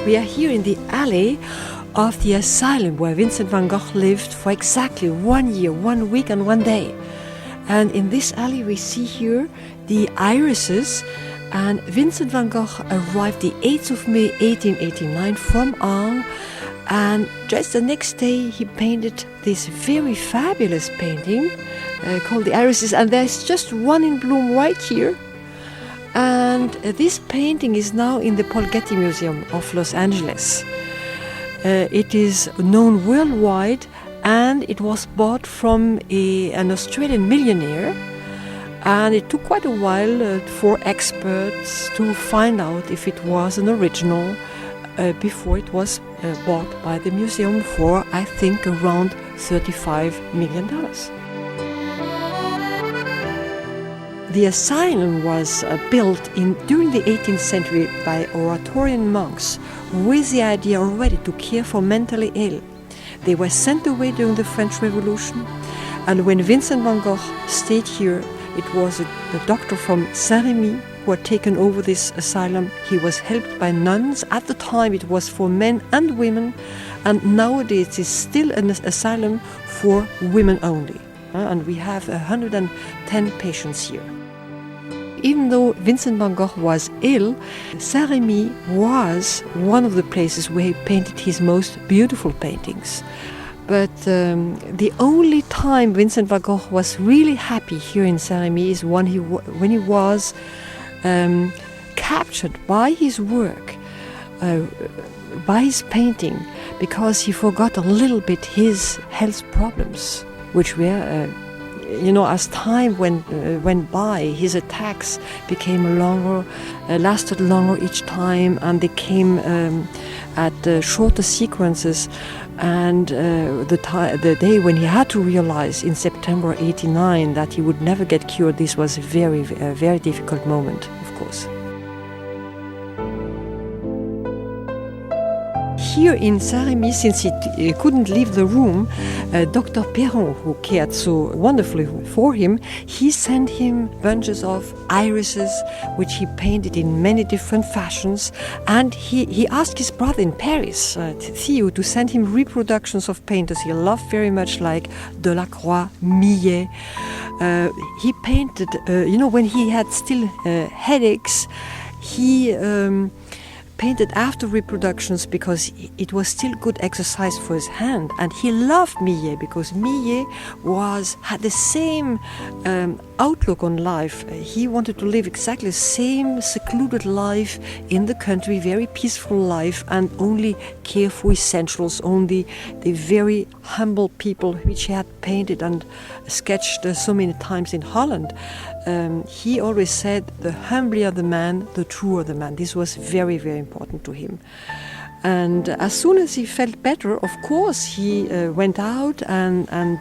We are here in the alley of the Asylum where Vincent Van Gogh lived for exactly 1 year, 1 week and 1 day. And in this alley we see here the irises, and Vincent Van Gogh arrived the 8th of May 1889 from Arles, and just the next day he painted this very fabulous painting called the irises, and there's just one in bloom right here. And this painting is now in the Paul Getty Museum of Los Angeles. It is known worldwide, and it was bought from an Australian millionaire, and it took quite a while for experts to find out if it was an original before it was bought by the museum for, I think, around $35 million. The Asylum was built during the 18th century by Oratorian monks with the idea already to care for mentally ill. They were sent away during the French Revolution, and when Vincent Van Gogh stayed here, it was a doctor from Saint-Rémy who had taken over this asylum. He was helped by nuns. At the time it was for men and women, and nowadays it's still an asylum for women only. And we have 110 patients here. Even though Vincent Van Gogh was ill, Saint-Rémy was one of the places where he painted his most beautiful paintings. But the only time Vincent Van Gogh was really happy here in Saint-Rémy is when he was captured by his work, by his painting, because he forgot a little bit his health problems, which were as time went by, his attacks became longer, lasted longer each time, and they came at shorter sequences. And the day when he had to realize in September '89 that he would never get cured, this was a very difficult moment, of course. Here in Saint-Rémy, since he couldn't leave the room, Dr. Perron, who cared so wonderfully for him, he sent him bunches of irises, which he painted in many different fashions. And he asked his brother in Paris, Theo, to send him reproductions of painters he loved very much, like Delacroix, Millet. He painted, when he had still headaches, he painted after reproductions because it was still good exercise for his hand. And he loved Millet because Millet had the same outlook on life. He wanted to live exactly the same secluded life in the country, very peaceful life, and only care for essentials, only the very humble people which he had painted and sketched so many times in Holland. He always said, the humbler the man, the truer the man. This was very, very important to him. And as soon as he felt better, of course, he went out and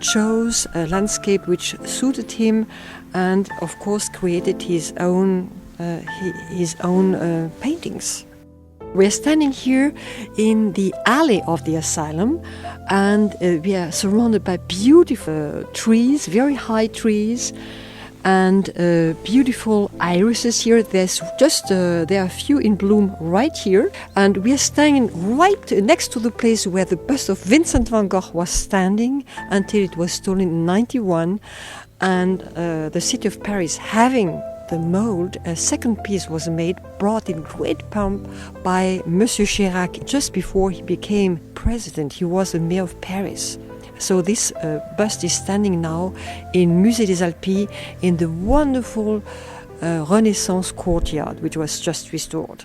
chose a landscape which suited him, and of course created his own paintings. We're standing here in the alley of the Asylum, and we are surrounded by beautiful trees, very high trees, and beautiful irises here. There are a few in bloom right here, and we are standing right next to the place where the bust of Vincent Van Gogh was standing until it was stolen in 1991, and the city of Paris having the mold, a second piece was made, brought in great pomp by Monsieur Chirac just before he became president. He was the mayor of Paris. So this bust is standing now in Musée des Alpilles in the wonderful Renaissance courtyard, which was just restored.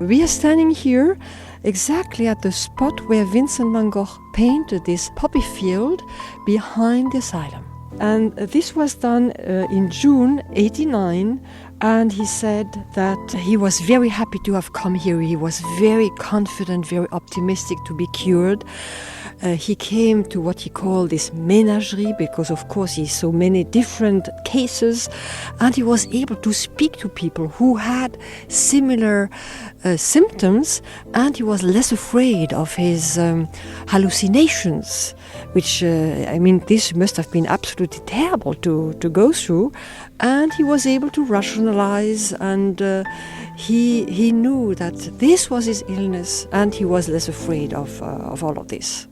We are standing here exactly at the spot where Vincent Van Gogh painted this poppy field behind the asylum. And this was done in June '89, and he said that he was very happy to have come here. He was very confident, very optimistic to be cured. He came to what he called this menagerie because, of course, he saw many different cases, and he was able to speak to people who had similar symptoms, and he was less afraid of his hallucinations, which, this must have been absolutely terrible to go through. And he was able to rationalize, and he knew that this was his illness, and he was less afraid of all of this.